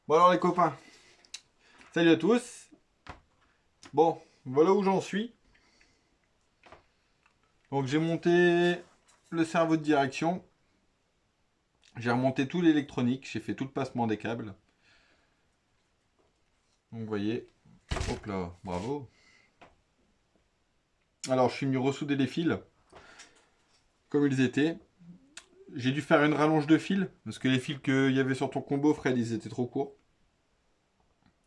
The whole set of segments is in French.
Bon alors les copains, salut à tous. Bon, voilà où j'en suis. Donc j'ai monté le cerveau de direction. J'ai remonté tout l'électronique. J'ai fait tout le passement des câbles. Donc vous voyez. Hop là, bravo. Alors je suis venu ressouder les fils comme ils étaient. J'ai dû faire une rallonge de fils parce que les fils qu'il y avait sur ton combo, Fred, ils étaient trop courts.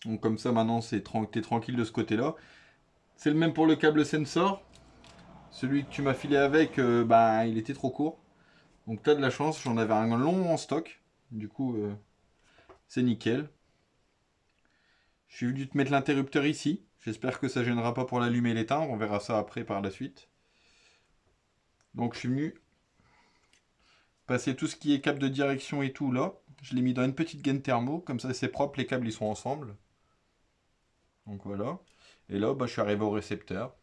Donc comme ça maintenant t'es tranquille de ce côté-là. C'est le même pour le câble sensor. Celui que tu m'as filé avec, bah, il était trop court. Donc t'as de la chance, j'en avais un long en stock. Du coup, c'est nickel. Je suis venu te mettre l'interrupteur ici. J'espère que ça gênera pas pour l'allumer et l'éteindre. On verra ça après par la suite. Donc je suis venu passer tout ce qui est câble de direction et tout là. Je l'ai mis dans une petite gaine thermo. Comme ça c'est propre, les câbles ils sont ensemble. Donc voilà. Et là, bah, je suis arrivé au récepteur.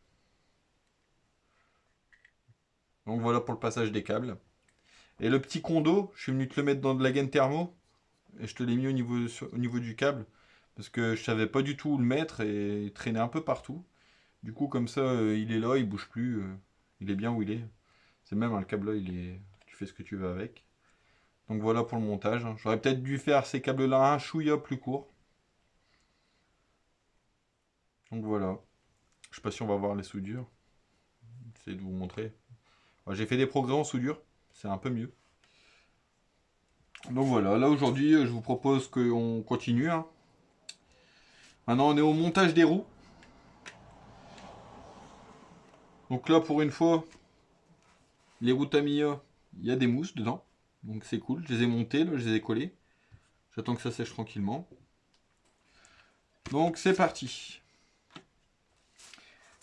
Donc voilà pour le passage des câbles. Et le petit condo, je suis venu te le mettre dans de la gaine thermo. Et je te l'ai mis au niveau du câble. Parce que je savais pas du tout où le mettre et il traînait un peu partout. Du coup, comme ça, il est là, il bouge plus. Il est bien où il est. C'est même un câble là, il est. Tu fais ce que tu veux avec. Donc voilà pour le montage, hein. J'aurais peut-être dû faire ces câbles-là un chouïa plus court. Donc voilà. Je sais pas si on va voir les soudures. J'essaie de vous montrer. Ouais, j'ai fait des progrès en soudure. C'est un peu mieux. Donc voilà, là aujourd'hui, je vous propose qu'on continue, hein. Maintenant, on est au montage des roues. Donc là, pour une fois, les roues Tamiya, il y a des mousses dedans. Donc c'est cool. Je les ai montées, là, je les ai collées. J'attends que ça sèche tranquillement. Donc c'est parti.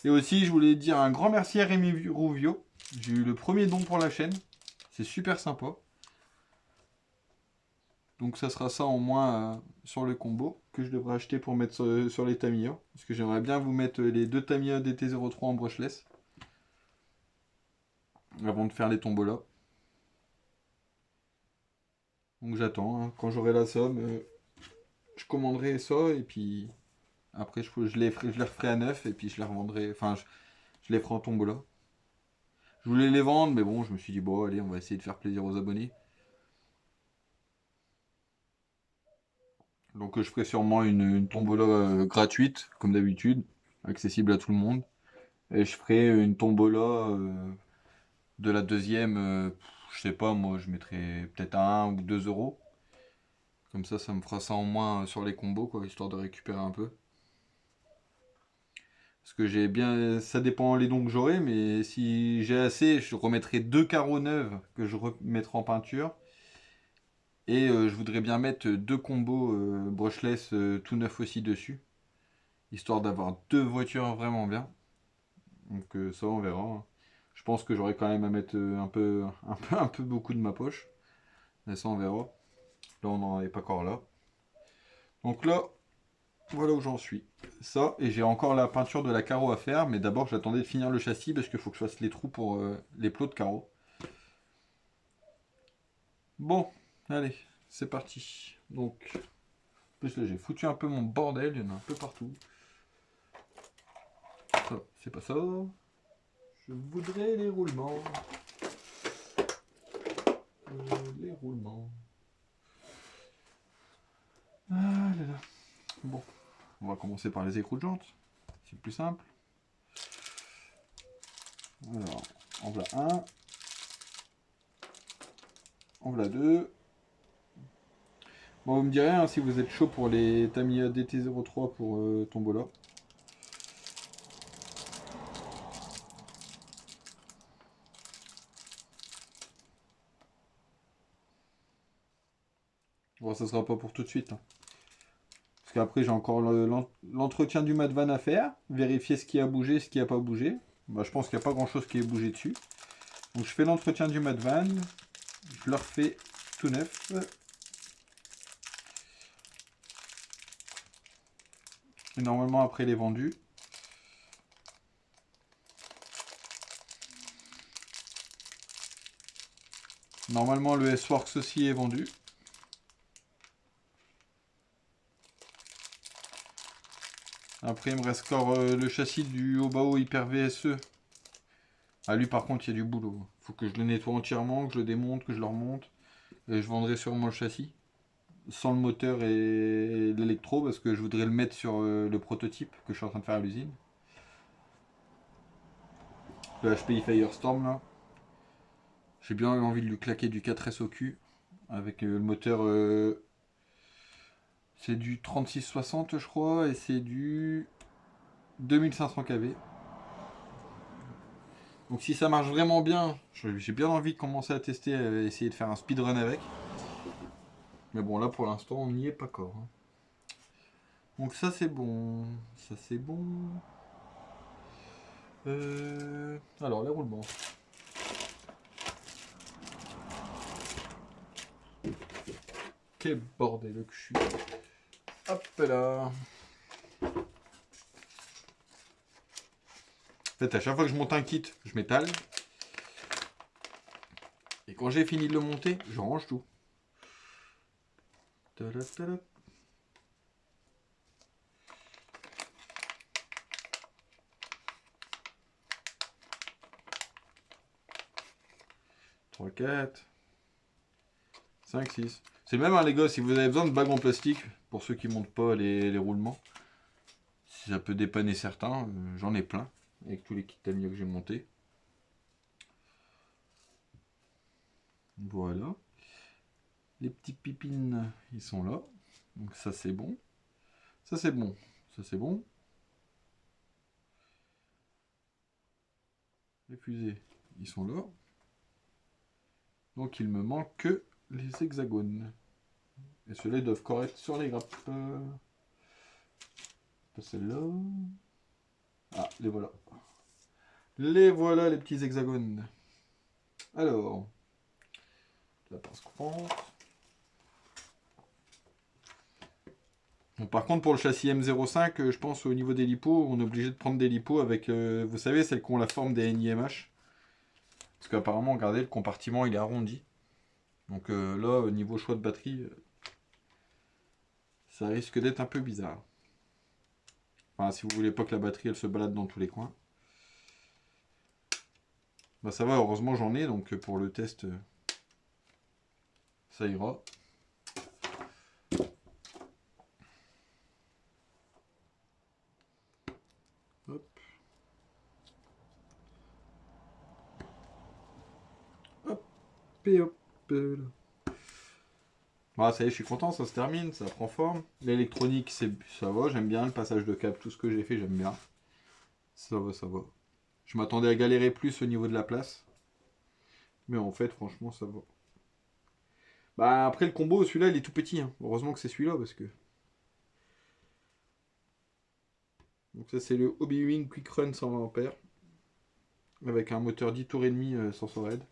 Et aussi, je voulais dire un grand merci à Rémi Rouvio. J'ai eu le premier don pour la chaîne. C'est super sympa. Donc ça sera ça en moins sur le combo que je devrais acheter pour mettre sur les Tamiya. Parce que j'aimerais bien vous mettre les deux Tamiya DT03 en brushless. Avant de faire les tombolas. Donc j'attends, hein. Quand j'aurai la somme, je commanderai ça et puis après je les referai à neuf et puis je les revendrai. Enfin, je les ferai en tombola. Je voulais les vendre, mais bon, je me suis dit, bon, allez, on va essayer de faire plaisir aux abonnés. Donc je ferai sûrement une tombola gratuite, comme d'habitude, accessible à tout le monde. Et je ferai une tombola de la deuxième, je sais pas, moi je mettrai peut-être à 1 ou 2 euros. Comme ça me fera ça en moins sur les combos, quoi, histoire de récupérer un peu. Parce que j'ai bien, ça dépend les dons que j'aurai, mais si j'ai assez, je remettrai deux carreaux neuves que je remettrai en peinture. Et je voudrais bien mettre deux combos brushless tout neufs aussi dessus, histoire d'avoir deux voitures vraiment bien. Donc ça on verra, hein. Je pense que j'aurai quand même à mettre un peu beaucoup de ma poche. Mais ça on verra. Là on n'en est pas encore là. Donc là, voilà où j'en suis. Ça, et j'ai encore la peinture de la carreau à faire, mais d'abord j'attendais de finir le châssis parce qu'il faut que je fasse les trous pour les plots de carreau. Bon, allez, c'est parti. Donc, en plus là j'ai foutu un peu mon bordel, il y en a un peu partout. Ça, c'est pas ça. Je voudrais les roulements. Les roulements. Ah là là. Bon, on va commencer par les écrous de jantes. C'est plus simple. Alors, en voilà un. En voilà deux. Bon, vous me direz hein, si vous êtes chaud pour les Tamiya DT03 pour Tombola. Bon, ça sera pas pour tout de suite, hein. Parce qu'après, j'ai encore l'entretien du Madvan à faire. Vérifier ce qui a bougé, ce qui a pas bougé. Bah, je pense qu'il n'y a pas grand chose qui est bougé dessus. Donc, je fais l'entretien du Madvan. Je le refais tout neuf. Et normalement, après, il est vendu. Normalement, le S-Works aussi est vendu. Après, il me reste encore le châssis du Obao Hyper VSE. Ah, lui, par contre, il y a du boulot. Faut que je le nettoie entièrement, que je le démonte, que je le remonte. Et je vendrai sûrement le châssis. Sans le moteur et l'électro, parce que je voudrais le mettre sur le prototype que je suis en train de faire à l'usine. Le HPI Firestorm, là. J'ai bien envie de lui claquer du 4S au cul. Avec le moteur... c'est du 3660, je crois, et c'est du 2500 kV. Donc si ça marche vraiment bien, j'ai bien envie de commencer à tester, essayer de faire un speedrun avec. Mais bon, là pour l'instant, on n'y est pas encore. Hein. Donc ça c'est bon. Ça c'est bon. Alors, les roulements. Quel bordel que je suis. Hop là. En fait, à chaque fois que je monte un kit, je m'étale. Et quand j'ai fini de le monter, je range tout. Tada, tada. Trois, 4, 5, 6. C'est le même, hein, les gars, si vous avez besoin de bagues en plastique, pour ceux qui montent pas les roulements, si ça peut dépanner certains, j'en ai plein, avec tous les kits Tamiya que j'ai montés. Voilà. Les petits pipines, ils sont là. Donc ça c'est bon. Ça c'est bon. Ça c'est bon. Les fusées, ils sont là. Donc il me manque que les hexagones. Et ceux-là doivent correct sur les grappes. Pas celle-là. Ah, les voilà. Les voilà les petits hexagones. Alors, la pince coupante. Bon, par contre, pour le châssis M05, je pense au niveau des lipos, on est obligé de prendre des lipos avec, vous savez, celles qui ont la forme des NIMH. Parce qu'apparemment, regardez, le compartiment il est arrondi. Donc là, au niveau choix de batterie, ça risque d'être un peu bizarre. Enfin, si vous voulez pas que la batterie elle se balade dans tous les coins. Bah ça va, heureusement j'en ai, donc pour le test, ça ira. Hop. Hop. Et hop. Là. Bah ça y est, je suis content, ça se termine, ça prend forme. L'électronique, ça va, j'aime bien le passage de câble, tout ce que j'ai fait, j'aime bien. Ça va, ça va. Je m'attendais à galérer plus au niveau de la place. Mais en fait, franchement, ça va. Bah après le combo, celui-là, il est tout petit. Hein. Heureusement que c'est celui-là, parce que... Donc ça, c'est le Hobby-Wing Quick Run 120 A. Avec un moteur 10 tours et demi sans raid.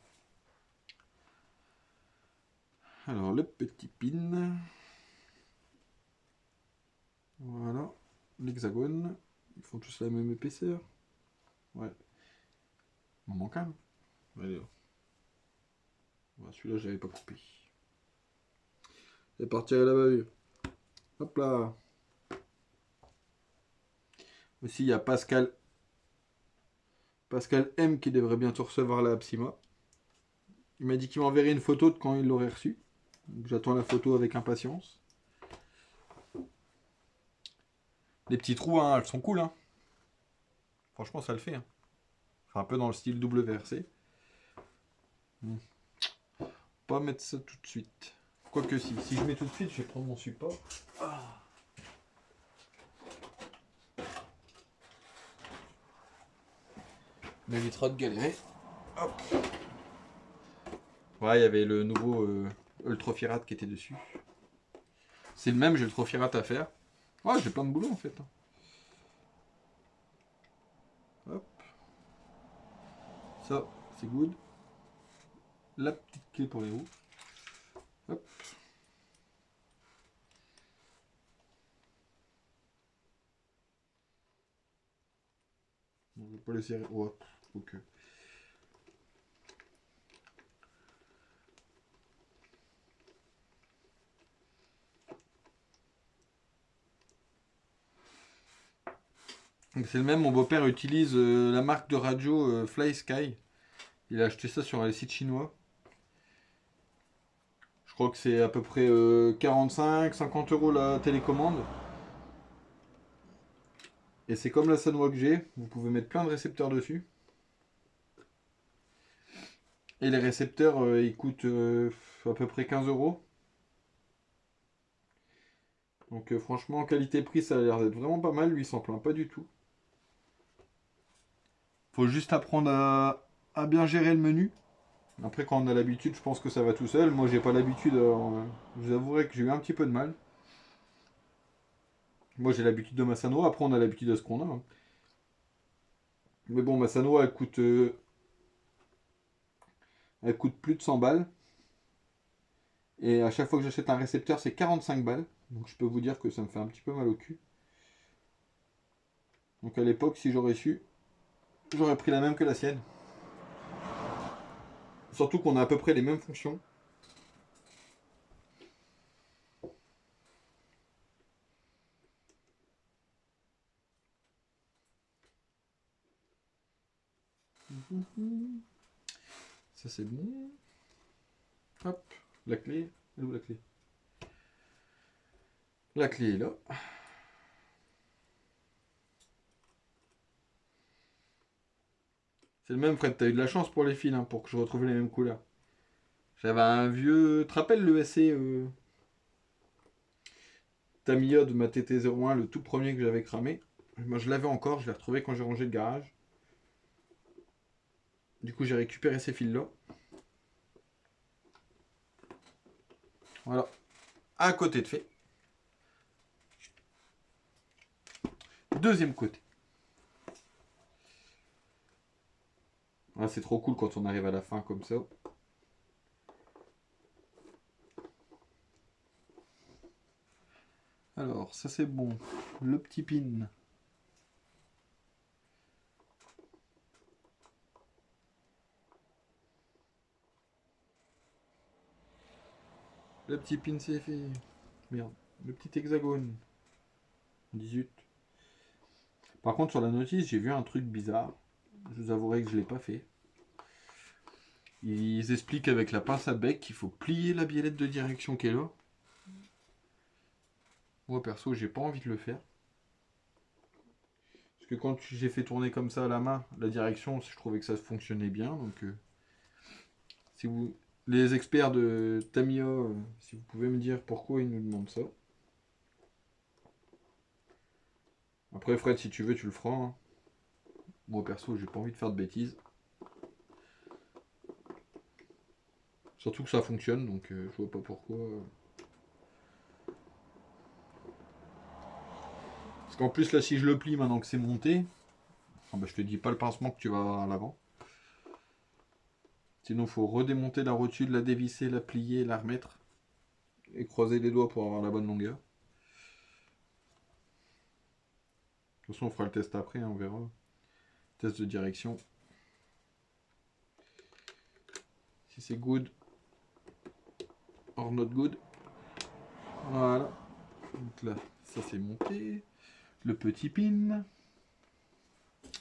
Alors, le petit pin. Voilà. L'hexagone. Ils font tous la même épaisseur. Ouais. Il m'en manque un. Allez. Voilà, celui-là, j'avais pas coupé. C'est parti à la bavure. Hop là. Aussi, il y a Pascal. Pascal M qui devrait bientôt recevoir la Psyma. Il m'a dit qu'il m'enverrait une photo de quand il l'aurait reçu. J'attends la photo avec impatience. Les petits trous, hein, elles sont cool. Hein. Franchement, ça le fait. Hein. Enfin, un peu dans le style WRC. Pas mettre ça tout de suite. Quoique si je mets tout de suite, je vais prendre mon support. Ah. M'évitera de galérer. Hop. Ouais, il y avait le nouveau Ultrofierat qui était dessus. C'est le même, j'ai le Ultrofierat à faire. Ouais, j'ai plein de boulot en fait. Hop. Ça, c'est good. La petite clé pour les roues. Hop. On va pas le serrer. Ouais, ok. Donc c'est le même, mon beau-père utilise la marque de radio Fly Sky. Il a acheté ça sur un site chinois. Je crois que c'est à peu près 45-50 € la télécommande. Et c'est comme la Sanwa que j'ai, vous pouvez mettre plein de récepteurs dessus. Et les récepteurs, ils coûtent à peu près 15 €. Donc franchement, qualité-prix, ça a l'air d'être vraiment pas mal. Lui, il s'en plaint pas du tout. Faut juste apprendre à bien gérer le menu. Après, quand on a l'habitude, je pense que ça va tout seul. Moi, j'ai pas l'habitude. Je vous avouerai que j'ai eu un petit peu de mal. Moi, j'ai l'habitude de Masano. Après, on a l'habitude de ce qu'on a, hein. Mais bon, Masano, elle coûte plus de 100 balles. Et à chaque fois que j'achète un récepteur, c'est 45 balles. Donc, je peux vous dire que ça me fait un petit peu mal au cul. Donc, à l'époque, si j'aurais su, j'aurais pris la même que la sienne. Surtout qu'on a à peu près les mêmes fonctions. Ça, c'est bon. Hop, la clé. Elle est où la clé? La clé est là. C'est le même, Fred. T'as eu de la chance pour les fils, hein, pour que je retrouve les mêmes couleurs. J'avais un vieux. Tu te rappelles le SC Tamiya de ma TT01, le tout premier que j'avais cramé? Moi, je l'avais encore. Je l'ai retrouvé quand j'ai rangé le garage. Du coup, j'ai récupéré ces fils-là. Voilà. Un côté de fait. Deuxième côté. Ah, c'est trop cool quand on arrive à la fin comme ça. Alors, ça c'est bon. Le petit pin. Le petit pin c'est fait. Merde. Le petit hexagone. 18. Par contre, sur la notice, j'ai vu un truc bizarre. Je vous avouerai que je ne l'ai pas fait. Ils expliquent avec la pince à bec qu'il faut plier la biellette de direction qui est là. Moi perso, j'ai pas envie de le faire. Parce que quand j'ai fait tourner comme ça à la main, la direction, je trouvais que ça fonctionnait bien. Donc, si vous, les experts de Tamiya, si vous pouvez me dire pourquoi ils nous demandent ça. Après, Fred, si tu veux, tu le feras, hein. Moi perso, j'ai pas envie de faire de bêtises. Surtout que ça fonctionne, donc je vois pas pourquoi. Parce qu'en plus, là, si je le plie maintenant que c'est monté, ah bah, je te dis pas le pincement que tu vas avoir à l'avant. Sinon, faut redémonter la rotule, la dévisser, la plier, la remettre. Et croiser les doigts pour avoir la bonne longueur. De toute façon, on fera le test après, hein, on verra. Test de direction. Si c'est good or not good. Voilà. Donc là, ça c'est monté. Le petit pin.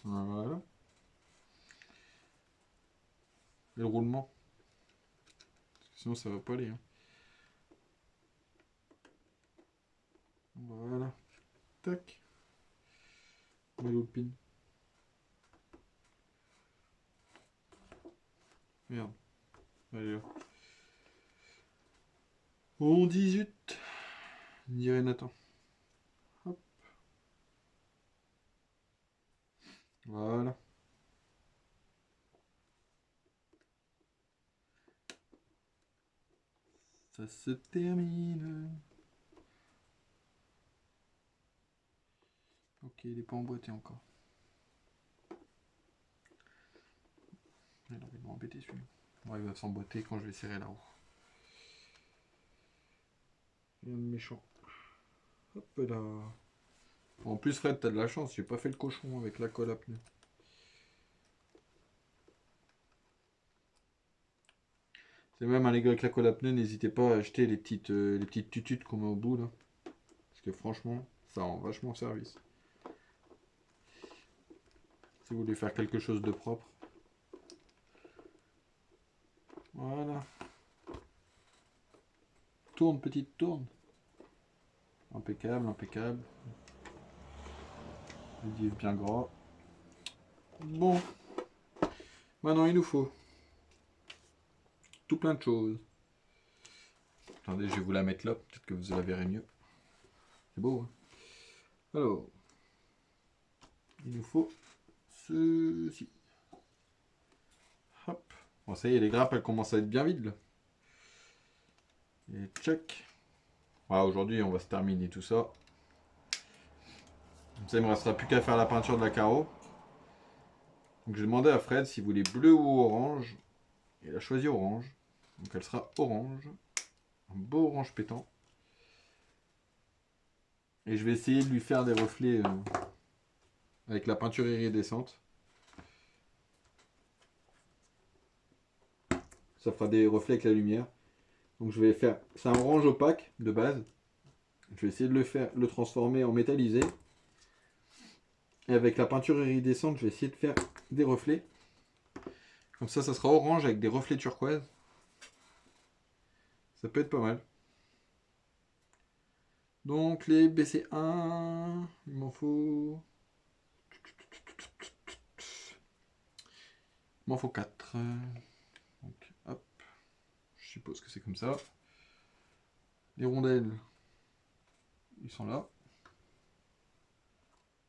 Voilà. Et le roulement. Parce que sinon, ça va pas aller, hein. Voilà. Tac. Où est le pin? Merde. Allez là. On 18. Dirait Nathan. Hop. Voilà. Ça se termine. Ok, il n'est pas emboîté encore. Il a envie de m'embêter celui-là. Ouais, il va s'emboîter quand je vais serrer la roue. Rien de méchant. Hop là. En plus, Fred, t'as de la chance, j'ai pas fait le cochon avec la colle à pneus. C'est même un les gars avec la colle à pneus, n'hésitez pas à acheter les petites tututes qu'on met au bout là. Parce que franchement, ça rend vachement service. Si vous voulez faire quelque chose de propre. Voilà. Tourne, petite tourne. Impeccable, impeccable. Le div bien gras. Bon. Maintenant, il nous faut tout plein de choses. Attendez, je vais vous la mettre là. Peut-être que vous la verrez mieux. C'est beau, hein? Alors, il nous faut ceci. Hop. Bon, ça y est, les grappes, elles commencent à être bien vides, là. Et check. Voilà, aujourd'hui, on va se terminer tout ça. Comme ça, il ne me restera plus qu'à faire la peinture de la carreau. Donc, j'ai demandé à Fred s'il voulait bleu ou orange. Et il a choisi orange. Donc, elle sera orange. Un beau orange pétant. Et je vais essayer de lui faire des reflets avec la peinture iridescente. Ça fera des reflets avec la lumière. Donc je vais faire, c'est un orange opaque de base. Je vais essayer de le transformer en métallisé. Et avec la peinture iridescente, je vais essayer de faire des reflets. Comme ça sera orange avec des reflets turquoise. Ça peut être pas mal. Donc les BC1, il m'en faut... Il m'en faut 4. Donc hop, je suppose que c'est comme ça. Les rondelles, ils sont là.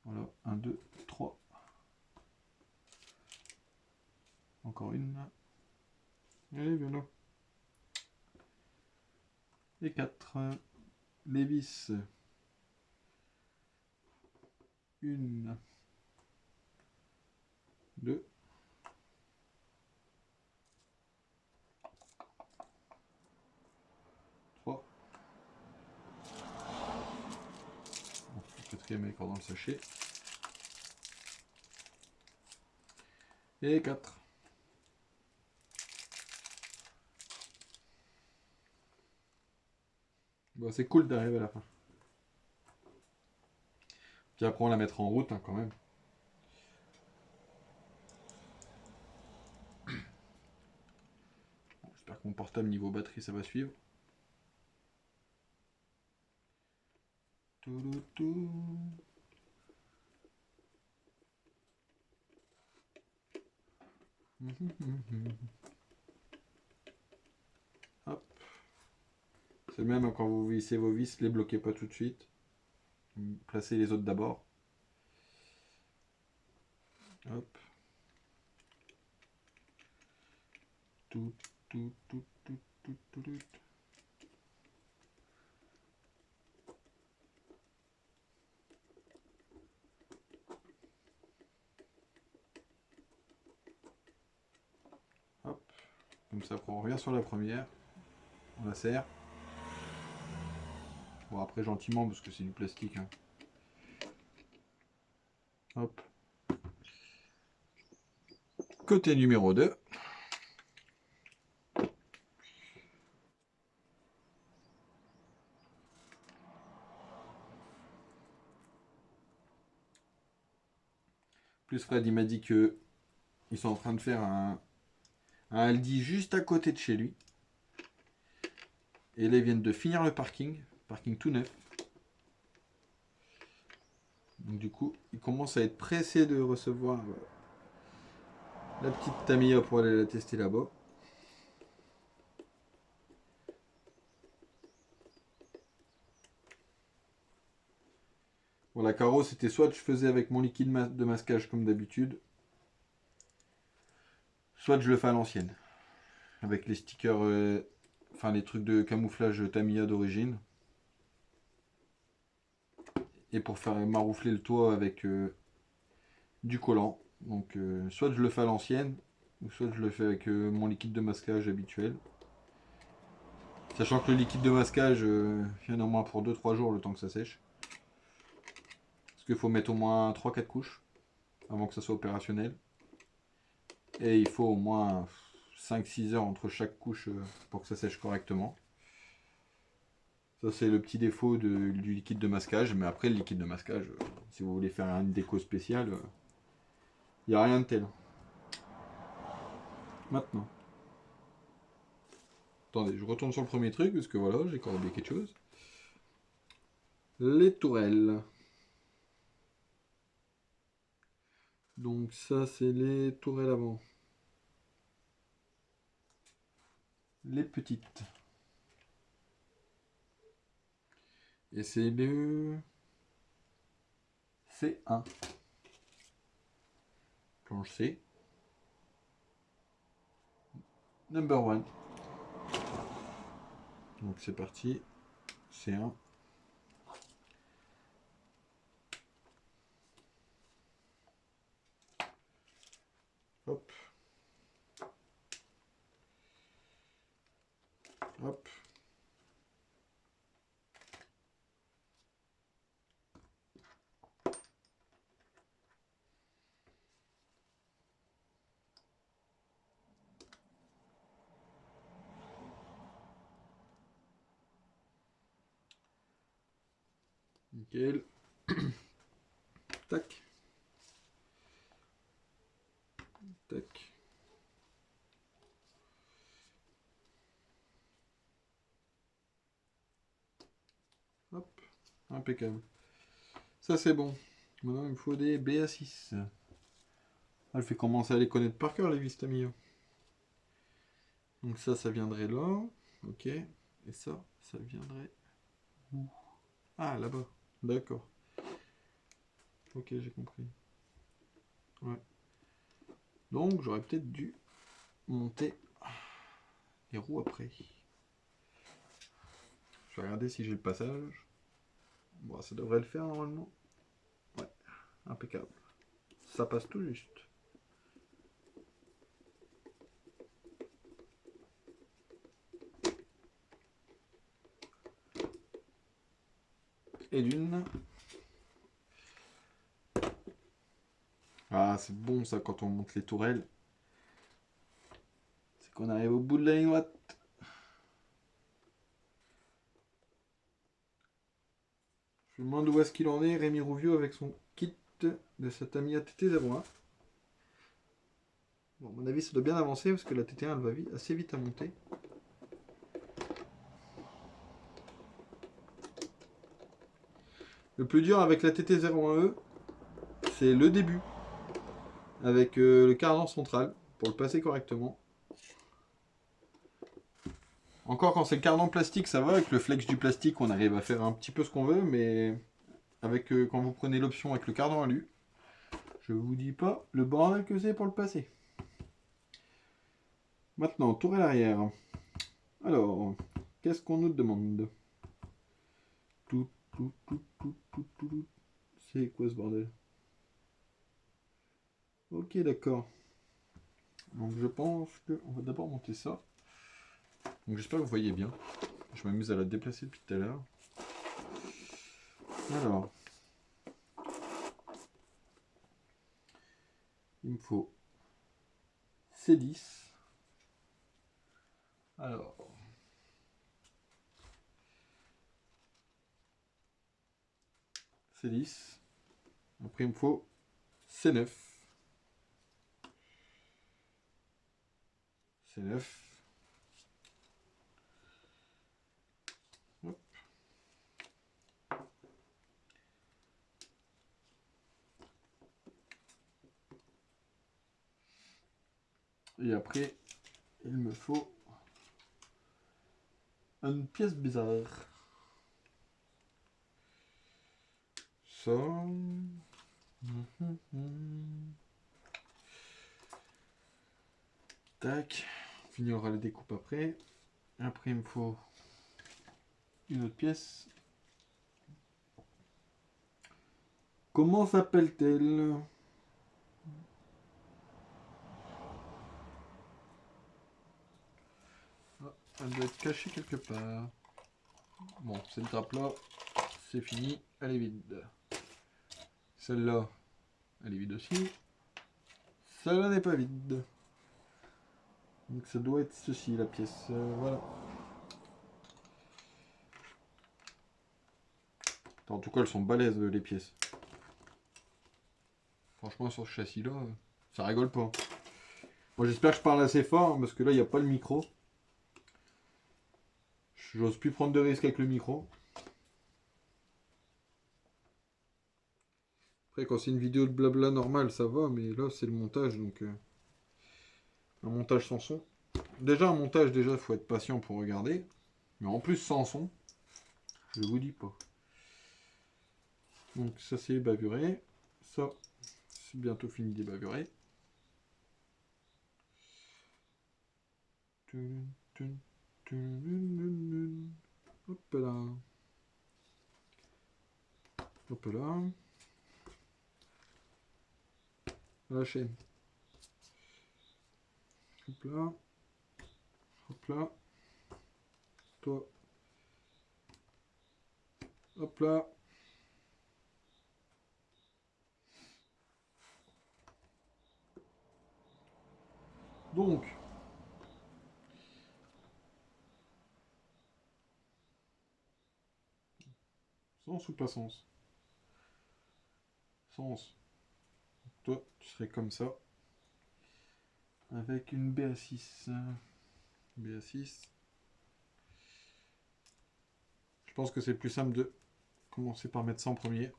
Voilà, 1, 2, 3. Encore une. Allez, viens là. Et 4. Les vis. 1, 2. 3. Le quatrième est encore dans le sachet. Et 4. Bon, c'est cool d'arriver à la fin. Puis après on la mettra en route hein, quand même. Bon, j'espère que mon portable niveau batterie ça va suivre. Hop. C'est même quand vous vissez vos vis, les bloquez pas tout de suite. Placez les autres d'abord. Hop. Tout. Hop. Comme ça, après on revient sur la première. On la serre. Bon, après gentiment parce que c'est du plastique. Hein. Hop. Côté numéro 2. Plus Fred il m'a dit que ils sont en train de faire un Aldi juste à côté de chez lui. Et là ils viennent de finir le parking tout neuf. Donc du coup ils commencent à être pressés de recevoir la petite Tamiya pour aller la tester là-bas. Bon, la carreau, c'était soit je faisais avec mon liquide de masquage comme d'habitude, soit je le fais à l'ancienne. Avec les stickers, enfin les trucs de camouflage Tamiya d'origine. Et pour faire maroufler le toit avec du collant. Donc soit je le fais à l'ancienne, ou soit je le fais avec mon liquide de masquage habituel. Sachant que le liquide de masquage, il y en a au moins pour 2-3 jours le temps que ça sèche. Parce qu'il faut mettre au moins 3-4 couches avant que ça soit opérationnel. Et il faut au moins 5-6 heures entre chaque couche pour que ça sèche correctement. Ça c'est le petit défaut du liquide de masquage. Mais après le liquide de masquage, si vous voulez faire une déco spéciale, Il n'y a rien de tel. Maintenant. Attendez, je retourne sur le premier truc, parce que voilà, j'ai encore oublié quelque chose. Les tourelles. Donc ça, c'est les tourelles avant. Les petites. Et c'est le C1. Planche C. Number 1. Donc c'est parti. C1. Hop. Hop. Nickel. Tac. Tac. Hop. Impeccable. Ça c'est bon. Maintenant il me faut des BA6. Elle fait commencer à les connaître par cœur les Vistamio. Donc ça viendrait là. Ok. Et ça viendrait où? Ah, là-bas. D'accord. Ok, j'ai compris. Ouais. Donc j'aurais peut-être dû monter les roues après. Je vais regarder si j'ai le passage. Bon, ça devrait le faire normalement. Ouais, impeccable. Ça passe tout juste. Et d'une. Ah, c'est bon ça quand on monte les tourelles. C'est qu'on arrive au bout de la ligne droite. Je me demande où est-ce qu'il en est, Rémi Rouvio, avec son kit de sa Tamiya TT01. Bon, à mon avis, ça doit bien avancer parce que la TT1 elle va assez vite à monter. Le plus dur avec la TT01E, c'est le début. Avec le cardan central pour le passer correctement. Encore quand c'est le cardan plastique, ça va. Avec le flex du plastique, on arrive à faire un petit peu ce qu'on veut. Mais avec quand vous prenez l'option avec le cardan alu, je vous dis pas le bordel que c'est pour le passer. Maintenant, tourelle arrière. Alors, qu'est-ce qu'on nous demande? Tout. C'est quoi ce bordel? Ok, d'accord. Donc je pense qu'on va d'abord monter ça. Donc j'espère que vous voyez bien. Je m'amuse à la déplacer depuis tout à l'heure. Alors, il me faut C10. Alors, C10. Après, il me faut C9. C9. Hop. Et après, il me faut une pièce bizarre. Ça. Tac. On finira la découpe après. Après, il me faut une autre pièce. Comment s'appelle-t-elle? Ah, elle doit être cachée quelque part. Bon, cette trappe-là, c'est fini. Elle est vide. Celle-là, elle est vide aussi. Celle-là n'est pas vide. Donc ça doit être ceci, la pièce. Voilà. En tout cas, elles sont balèzes, les pièces. Franchement, sur ce châssis-là... Ça rigole pas. Moi j'espère que je parle assez fort, hein, parce que là il n'y a pas le micro. J'ose plus prendre de risques avec le micro. Après quand c'est une vidéo de blabla normale ça va, mais là c'est le montage, donc un montage sans son. Déjà un montage, déjà faut être patient pour regarder. Mais en plus sans son, je vous dis pas. Donc ça c'est bavuré. Ça c'est bientôt fini de bavurer. Hop là. Hop là. La chaîne. Hop là. Hop là. Toi. Hop là. Donc. Sens ou pas sens? Sens. Toi, tu serais comme ça. Avec une BA6. BA6. Je pense que c'est plus simple de commencer par mettre ça en premier.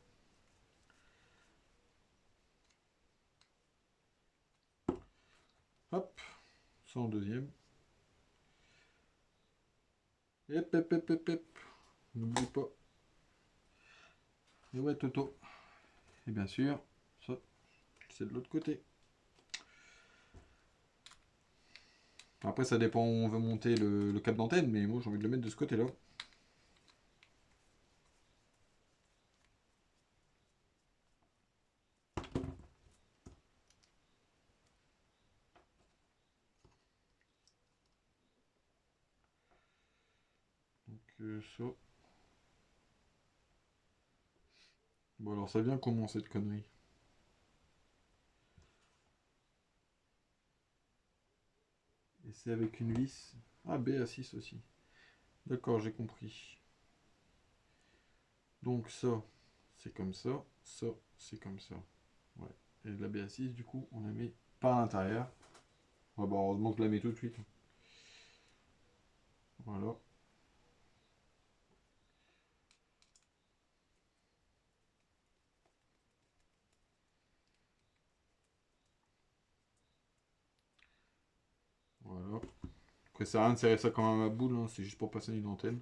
Hop. Ça en deuxième. Hop, hop, hop, hop, hop. N'oublie pas. Et ouais, Toto. Et bien sûr, ça, c'est de l'autre côté. Après, ça dépend où on veut monter le câble d'antenne, mais moi j'ai envie de le mettre de ce côté-là. Donc ça. Bon alors ça vient comment cette connerie? Et c'est avec une vis. Ah, BA6 aussi. D'accord, j'ai compris. Donc ça, c'est comme ça. Ça, c'est comme ça. Ouais. Et la BA6, du coup, on la met pas à l'intérieur. Ah bah heureusement que je la mets tout de suite. Voilà. Voilà. Après, ça sert à rien de serrer ça comme un boule, hein, c'est juste pour passer une antenne.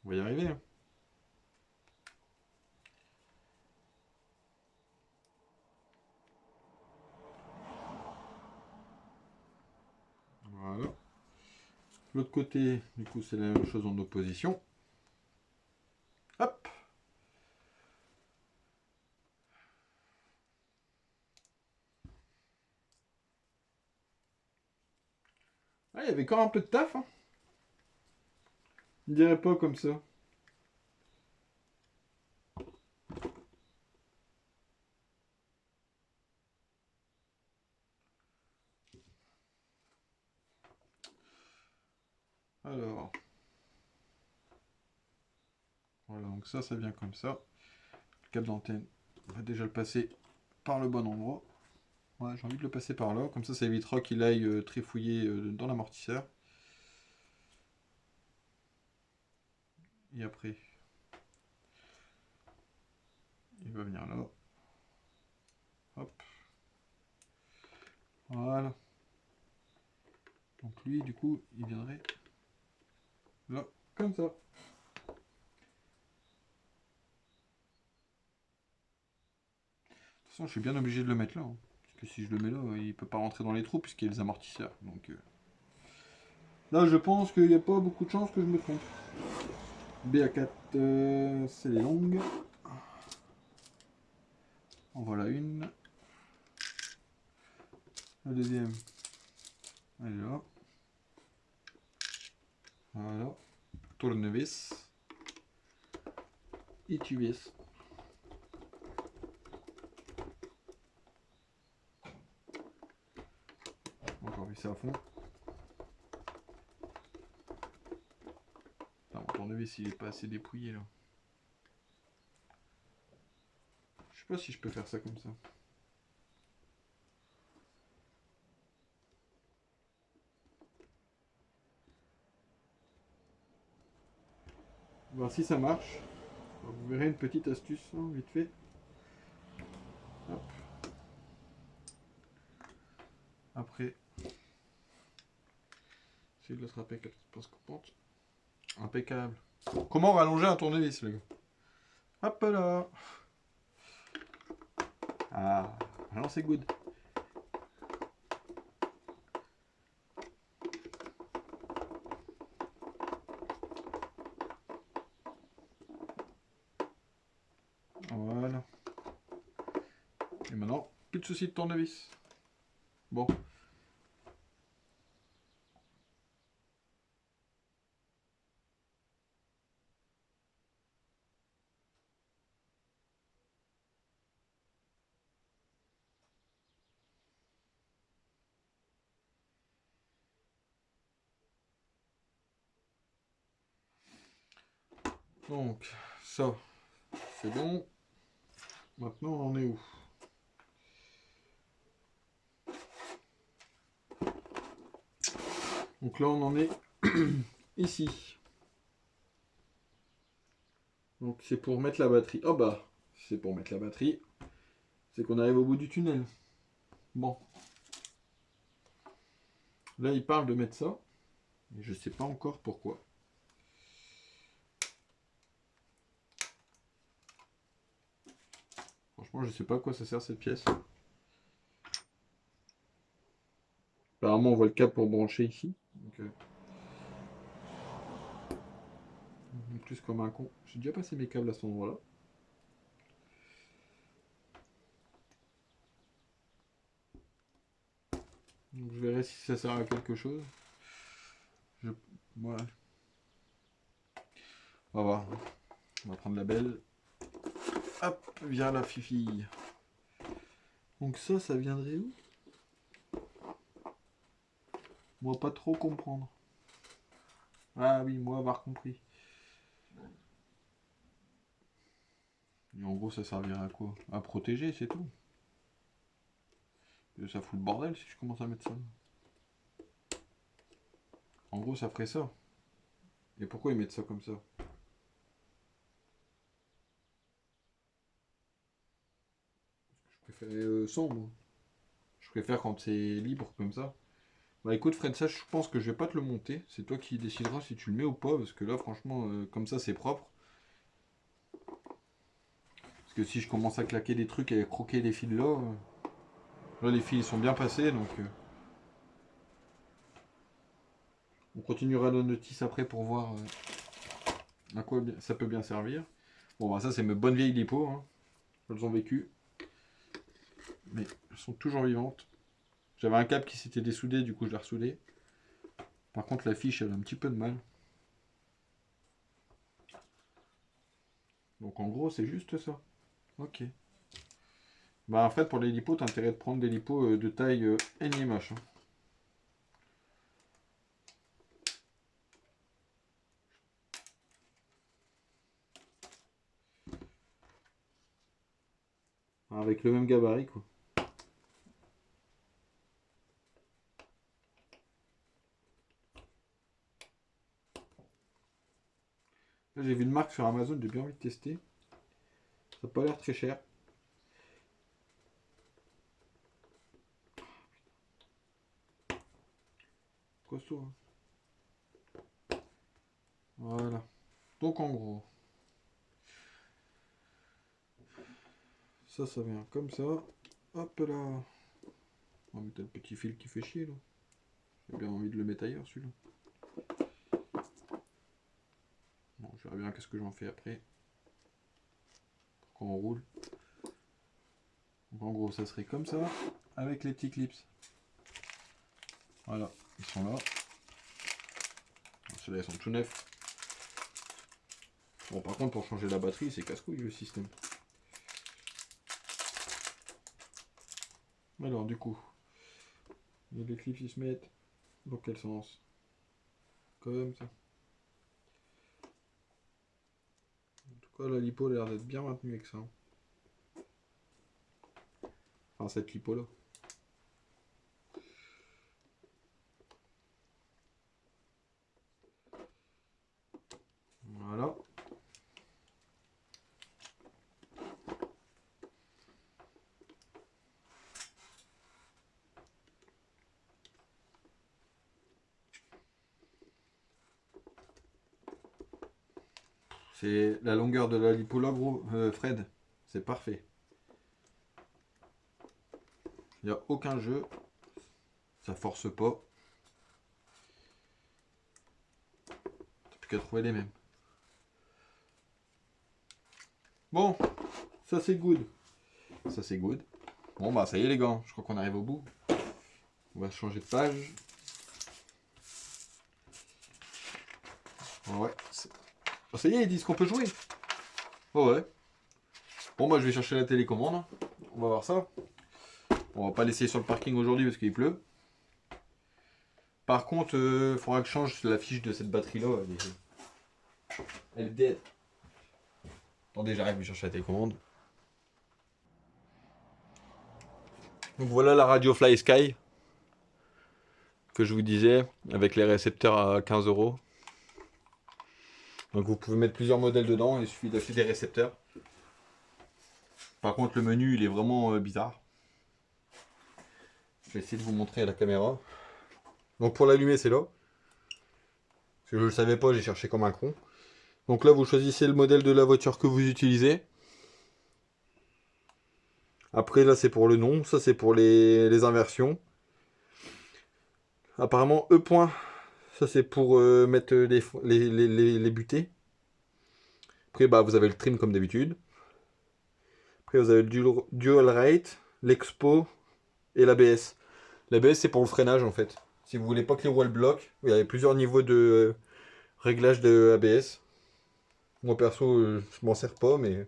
On va y arriver. Hein. Voilà. L'autre côté, du coup, c'est la même chose en opposition. Hop. Ah, il y avait quand même un peu de taf. Hein. Je dirais pas comme ça. Alors. Voilà, donc ça vient comme ça. Le câble d'antenne, on va déjà le passer par le bon endroit. Ouais, j'ai envie de le passer par là, comme ça évitera qu'il aille trifouiller dans l'amortisseur. Et après, il va venir là. Hop. Voilà. Donc lui, du coup, il viendrait là, comme ça. De toute façon, je suis bien obligé de le mettre là. Hein, parce que si je le mets là, il peut pas rentrer dans les trous puisqu'il y a les amortisseurs. Donc là, je pense qu'il n'y a pas beaucoup de chances que je me trompe. BA4, c'est les longues. En voilà une. La deuxième, elle est là. Voilà. Tournevis. Et tu vis. Encore visser à fond. Putain, mon tournevis il est pas assez dépouillé là. sais pas si je peux faire ça comme ça. On va voir si ça marche. Alors, vous verrez une petite astuce, hein, vite fait. Hop. Après, c'est de l'attraper avec la petite pince coupante. Impeccable. Comment rallonger un tournevis, les gars? Hop là. Ah, alors c'est good. Voilà. Et maintenant, plus de soucis de tournevis. Bon. Donc, ça, c'est bon. Maintenant, on en est où? Donc là, on en est ici. Donc c'est pour mettre la batterie. Oh bah, c'est pour mettre la batterie. C'est qu'on arrive au bout du tunnel. Bon. Là, il parle de mettre ça. Mais je sais pas encore pourquoi. Franchement, je sais pas à quoi ça sert cette pièce. Apparemment, on voit le câble pour brancher ici. Donc, plus comme un con. J'ai déjà passé mes câbles à cet endroit-là. Donc, je verrai si ça sert à quelque chose. Ouais. On va voir. On va prendre la belle. Hop, vient la fifi. Donc ça viendrait où? Moi, pas trop comprendre. Ah oui, moi, avoir compris. Et en gros, ça servirait à quoi? À protéger, c'est tout. Et ça fout le bordel si je commence à mettre ça. En gros, ça ferait ça. Et pourquoi ils mettent ça comme ça? Je préfère sans, moi. Je préfère quand c'est libre comme ça. Bah écoute, Fred, ça, je pense que je vais pas te le monter. C'est toi qui décideras si tu le mets ou pas. Parce que là, franchement, comme ça, c'est propre. Parce que si je commence à claquer des trucs et à croquer les fils là, là les fils ils sont bien passés. Donc on continuera nos notices après pour voir à quoi ça peut bien servir. Bon, bah ça, c'est mes bonnes vieilles lipos. Hein. Elles ont vécu. Mais elles sont toujours vivantes. J'avais un câble qui s'était dessoudé, du coup je l'ai ressoudé. Par contre la fiche elle a un petit peu de mal. Donc en gros c'est juste ça. Ok. Bah en fait pour les lipos t'as intérêt de prendre des lipos de taille NIMH. Hein. Avec le même gabarit quoi. Là j'ai vu une marque sur Amazon, j'ai bien envie de tester. Ça n'a pas l'air très cher. Costaud. Hein. Voilà. Donc en gros. Ça vient comme ça. Hop là. On va mettre le petit fil qui fait chier là. J'ai bien envie de le mettre ailleurs celui-là. Bon, je verrai bien qu'est-ce que j'en fais après. Pour qu'on roule. Donc en gros ça serait comme ça. Avec les petits clips. Voilà, ils sont là. Ceux-là ils sont tout neufs. Bon par contre pour changer la batterie c'est casse-couille le système. Alors du coup, les clips ils se mettent dans quel sens? Comme ça. En tout cas la lipo a l'air d'être bien maintenue avec ça. Enfin, cette lipo là. Voilà. C'est la longueur de la lipo là, gros, Fred. C'est parfait. Il n'y a aucun jeu. Ça force pas. T'as plus qu'à trouver les mêmes. Bon, ça c'est good. Ça c'est good. Bon bah ça y est les gars, je crois qu'on arrive au bout. On va changer de page. Ouais. Oh, ça y est, ils disent qu'on peut jouer. Oh ouais. Bon bah je vais chercher la télécommande. On va voir ça. On va pas l'essayer sur le parking aujourd'hui parce qu'il pleut. Par contre, il faudra que je change la fiche de cette batterie là. Elle est dead. Attendez, j'arrive, je vais chercher la télécommande. Donc voilà la radio Fly Sky que je vous disais avec les récepteurs à 15 €. Donc vous pouvez mettre plusieurs modèles dedans, il suffit d'acheter des récepteurs. Par contre le menu il est vraiment bizarre. Je vais essayer de vous montrer à la caméra. Donc pour l'allumer c'est là. Parce que je ne le savais pas, j'ai cherché comme un con. Donc là vous choisissez le modèle de la voiture que vous utilisez. Après là c'est pour le nom, ça c'est pour les inversions. Apparemment E point, ça c'est pour mettre les butées. Après bah vous avez le trim comme d'habitude. Après vous avez le dual rate, l'expo et l'ABS. L'ABS c'est pour le freinage en fait. Si vous voulez pas que les roues elles bloquent, il y a plusieurs niveaux de réglage de ABS. Moi perso je m'en sers pas mais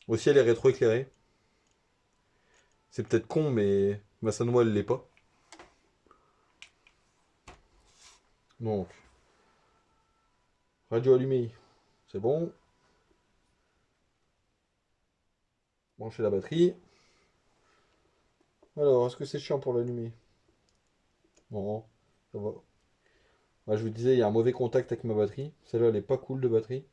aussi elle est rétro-éclairée. C'est peut-être con mais ma Sanwa elle l'est pas. Donc radio allumée, c'est bon. Brancher la batterie. Alors, est-ce que c'est chiant pour l'allumer? Non, ça va. Ouais, je vous disais, il y a un mauvais contact avec ma batterie. Celle-là, elle est pas cool de batterie.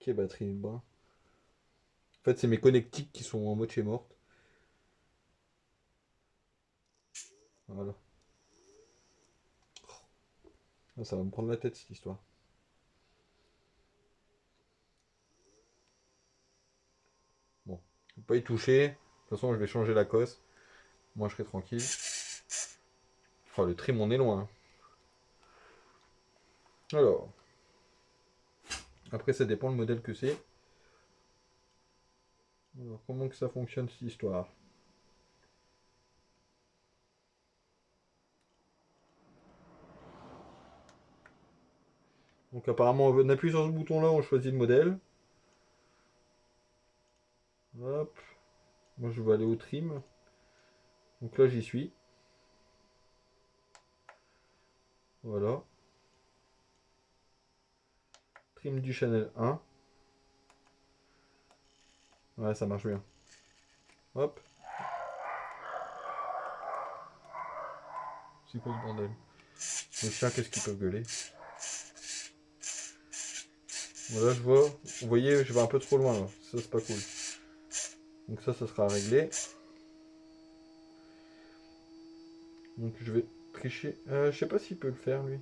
Ok, batterie bas. En fait, c'est mes connectiques qui sont en moitié mortes. Voilà. Ah, ça va me prendre la tête cette histoire. Bon, faut pas y toucher. De toute façon, je vais changer la cosse. Moi, je serai tranquille. Oh, le trim, on est loin. Alors, après, ça dépend le modèle que c'est. Alors, comment que ça fonctionne cette histoire? Donc, apparemment, on appuie sur ce bouton-là, on choisit le modèle. Hop. Moi, je vais aller au trim. Donc là, j'y suis. Voilà. Trim du Channel 1. Ouais, ça marche bien. Hop. C'est quoi ce bordel? Les chiens, qu'est-ce qu'ils peuvent gueuler? Voilà, je vois. Vous voyez, je vais un peu trop loin là. Ça, c'est pas cool. Donc ça sera réglé. Donc je vais tricher. Je sais pas s'il peut le faire, lui.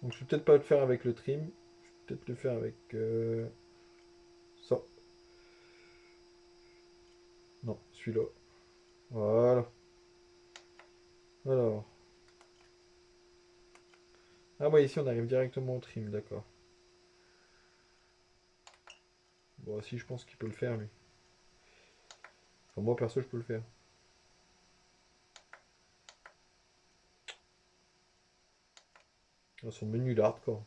Donc je vais peut-être pas le faire avec le trim. Je vais peut-être le faire avec ça. Non, celui-là. Voilà. Alors. Ah ouais, ici on arrive directement au trim, d'accord. Bon, si je pense qu'il peut le faire, lui. Enfin, moi perso, je peux le faire. Son menu, il est hardcore.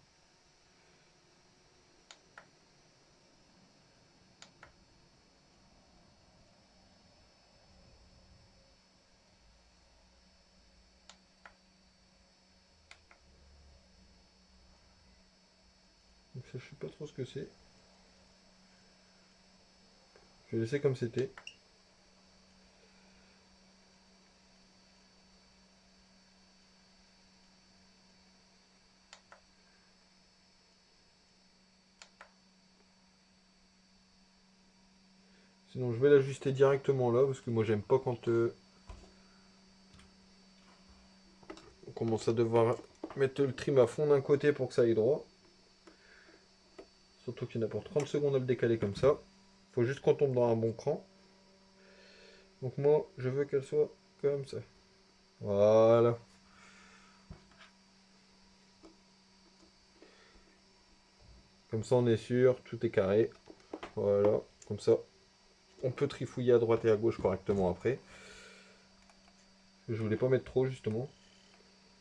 je sais pas trop ce que c'est. Je vais laisser comme c'était. Sinon je vais l'ajuster directement là parce que moi j'aime pas quand on commence à devoir mettre le trim à fond d'un côté pour que ça aille droit. Surtout qu'il y en a pour 30 secondes à le décaler comme ça. Faut juste qu'on tombe dans un bon cran. Donc moi je veux qu'elle soit comme ça. Voilà. Comme ça on est sûr, tout est carré. Voilà, comme ça on peut trifouiller à droite et à gauche correctement après. Je voulais pas mettre trop justement.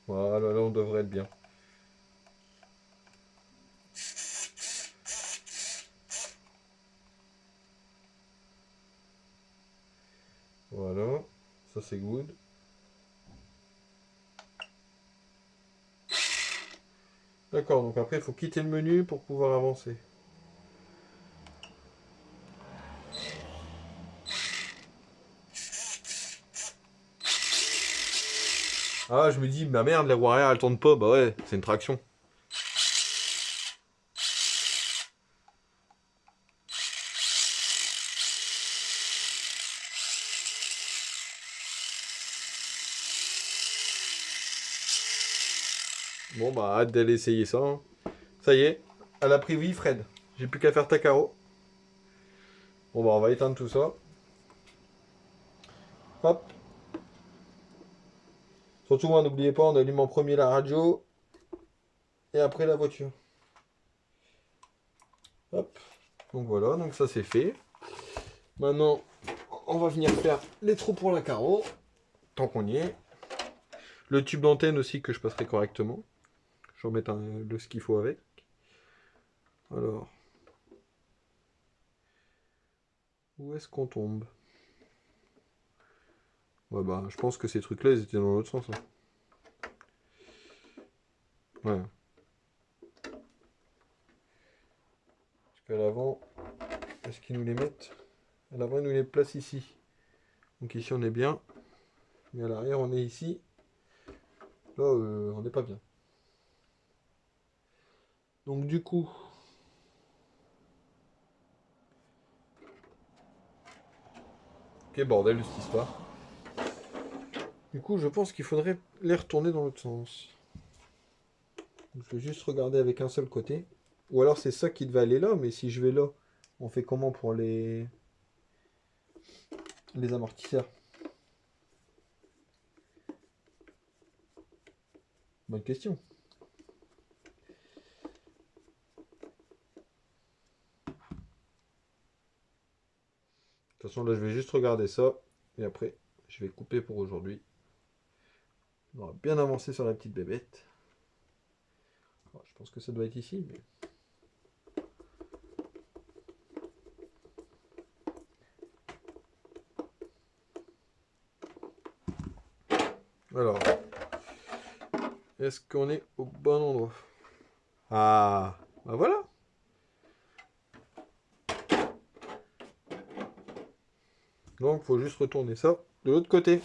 Voilà, là on devrait être bien. Voilà, ça c'est good. D'accord, donc après il faut quitter le menu pour pouvoir avancer. Ah, je me dis, ma merde, la roue arrière elle tourne pas. Bah ouais, c'est une traction. Bon bah hâte d'aller essayer ça. Hein. Ça y est, elle a pris vie Fred. J'ai plus qu'à faire ta carreau. Bon bah on va éteindre tout ça. Hop. Surtout hein, n'oubliez pas, on allume en premier la radio et après la voiture. Hop. Donc voilà, donc ça c'est fait. Maintenant, on va venir faire les trous pour la carreau. Tant qu'on y est. Le tube d'antenne aussi que je passerai correctement. Je vais remettre ce qu'il faut avec. Alors. Où est-ce qu'on tombe? Ouais bah je pense que ces trucs là ils étaient dans l'autre sens. Hein. Ouais. Parce qu'à l'avant, est-ce qu'ils nous les mettent? À l'avant ils nous les placent ici. Donc ici on est bien. Mais à l'arrière on est ici. Là on n'est pas bien. Donc du coup. Ok bordel de cette histoire. Du coup je pense qu'il faudrait les retourner dans l'autre sens. Je vais juste regarder avec un seul côté. Ou alors c'est ça qui devait aller là, mais si je vais là, on fait comment pour les amortisseurs? Bonne question. De toute façon là je vais juste regarder ça. Et après je vais couper pour aujourd'hui. On aura bien avancé sur la petite bébête. Alors, je pense que ça doit être ici, mais... Alors, est-ce qu'on est au bon endroit? Ah, bah voilà. Donc, il faut juste retourner ça de l'autre côté.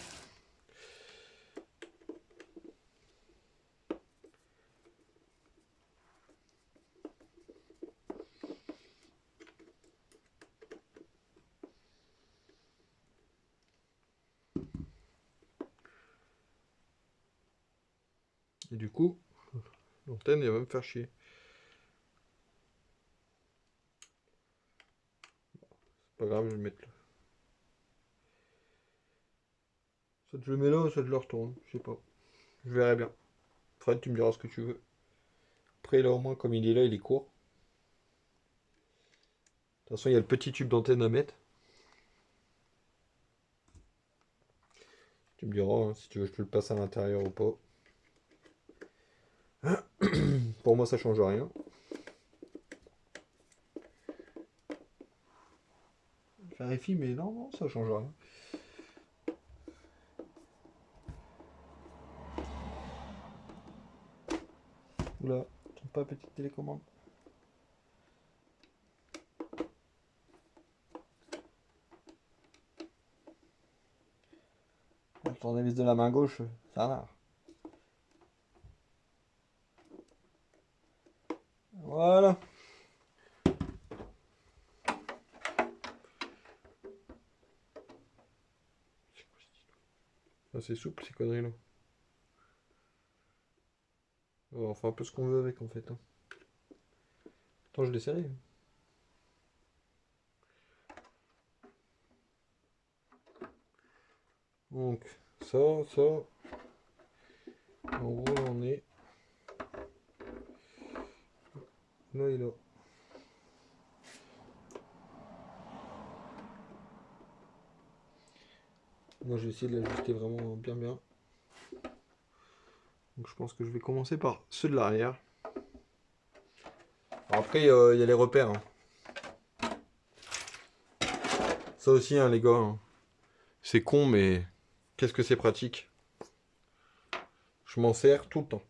Et du coup, l'antenne, elle va me faire chier. C'est pas grave, je vais le mettre là. Soit je le mets là, soit je le retourne. Je sais pas. Je verrai bien. Fred, tu me diras ce que tu veux. Après, là, au moins, comme il est là, il est court. De toute façon, il y a le petit tube d'antenne à mettre. Tu me diras hein, si tu veux que je te le passe à l'intérieur ou pas. Pour moi, ça change rien. Je vérifie, mais non, non, ça change rien. Oula, trompe pas petite télécommande. tournevis de la main gauche, ça marche. Voilà. Ah, c'est souple ces conneries là. On fait un peu ce qu'on veut avec en fait. Hein. Attends, je l'ai serré. Donc, ça. En gros, on est là et là. Moi, je vais essayer de l'ajuster vraiment bien. Donc, je pense que je vais commencer par ceux de l'arrière. Après, il y a les repères. Hein. Ça aussi, hein, les gars. Hein. C'est con, mais qu'est-ce que c'est pratique. Je m'en sers tout le temps.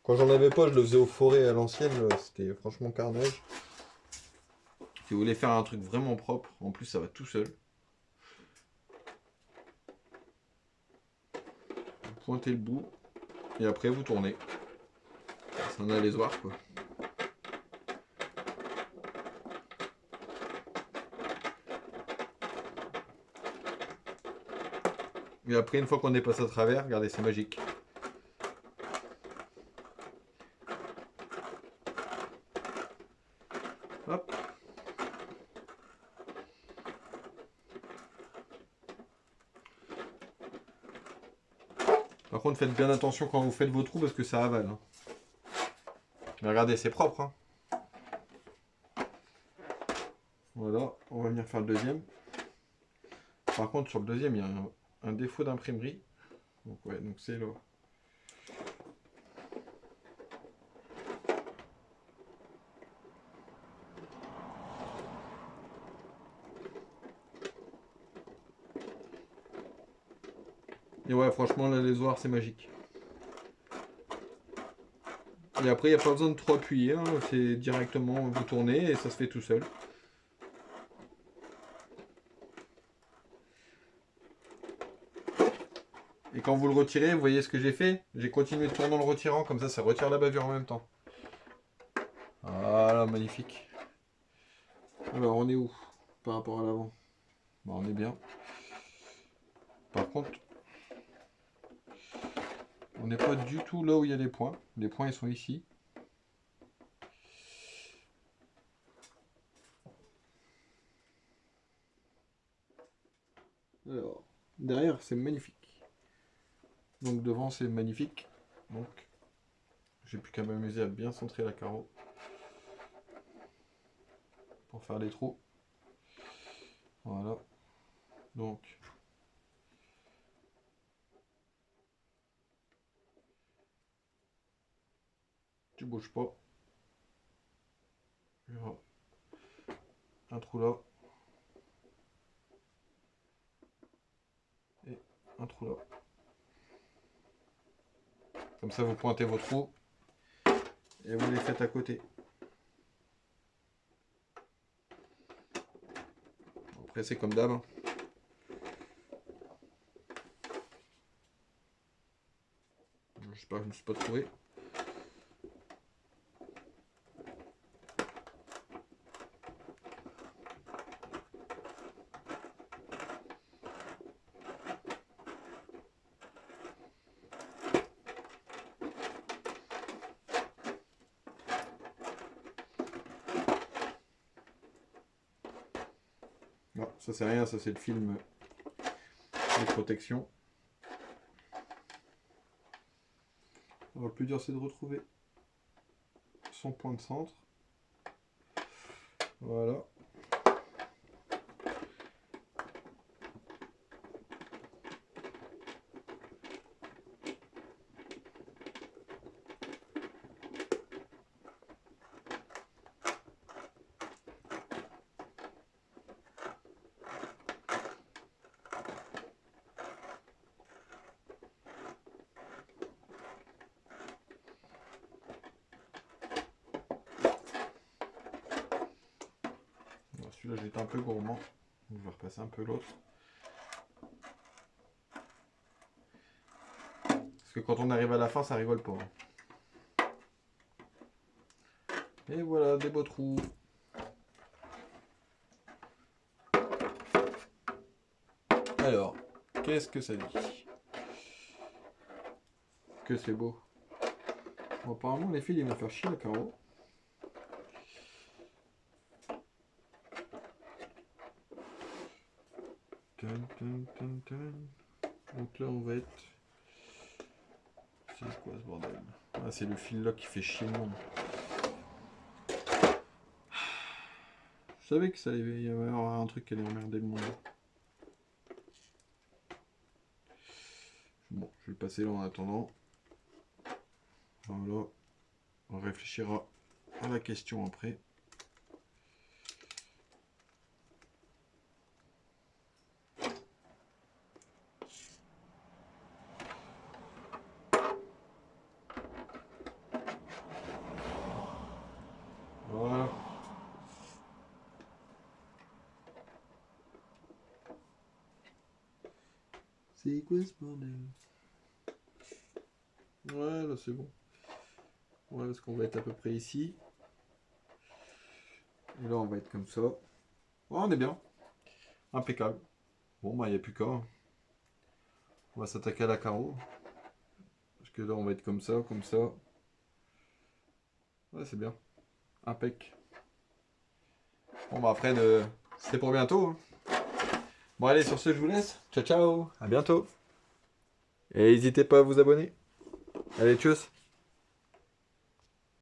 Quand j'en avais pas, je le faisais aux forêts à l'ancienne. C'était franchement carnage. Si vous voulez faire un truc vraiment propre, en plus, ça va tout seul. Vous pointez le bout. Et après, vous tournez. C'est un alésoir, quoi. Et après, une fois qu'on est passé à travers, regardez, c'est magique. Hop. Par contre, faites bien attention quand vous faites vos trous parce que ça avale. Hein. Mais regardez, c'est propre. Hein. Voilà, on va venir faire le deuxième. Par contre, sur le deuxième, il y a un défaut d'imprimerie. Donc ouais, donc c'est là. Et ouais, franchement, l'alésoir, c'est magique. Et après, il n'y a pas besoin de trop appuyer. Hein. C'est directement, vous tournez et ça se fait tout seul. Et quand vous le retirez, vous voyez ce que j'ai fait? J'ai continué de tourner en le retirant, comme ça retire la bavure en même temps. Voilà, magnifique. Alors, on est où par rapport à l'avant? Bon, on est bien. Par contre, on n'est pas du tout là où il y a les points. Les points, ils sont ici. Alors, derrière, c'est magnifique. Donc, devant, c'est magnifique. Donc, j'ai plus qu'à m'amuser à bien centrer la carreau. Pour faire les trous. Voilà. Donc, tu bouges pas. Voilà. Un trou là. Et un trou là. Comme ça, vous pointez vos trous. Et vous les faites à côté. Après, c'est comme d'hab. Hein. J'espère que je ne me suis pas trouvé. Non, ça c'est rien, ça c'est le film de protection. Alors, le plus dur c'est de retrouver son point de centre. Voilà. Celui-là j'étais un peu gourmand, donc je vais repasser un peu l'autre. que quand on arrive à la fin, ça rigole pas. Et voilà, des beaux trous. Alors, qu'est-ce que ça dit? Que c'est beau. Bon, apparemment, les fils, ils vont faire chier le carreau. Donc là, on va être... C'est quoi ce bordel? Ah, c'est le fil là qui fait chier le monde. Je savais que ça allait y avoir un truc qui allait emmerder le monde. Bon, je vais le passer là en attendant. Voilà. On réfléchira à la question après. Voilà. C'est quoi ce bordel? Ouais, là c'est bon. Ouais, parce qu'on va être à peu près ici. Et là, on va être comme ça. Ouais, on est bien. Impeccable. Bon, bah, il n'y a plus qu'à. On va s'attaquer à la carreau. Parce que là, on va être comme ça, comme ça. Ouais, c'est bien. Impec. Bon, bah, après, c'est pour bientôt. Hein. Bon, allez, sur ce, je vous laisse. Ciao, ciao. À bientôt. Et n'hésitez pas à vous abonner. Allez, tchuss.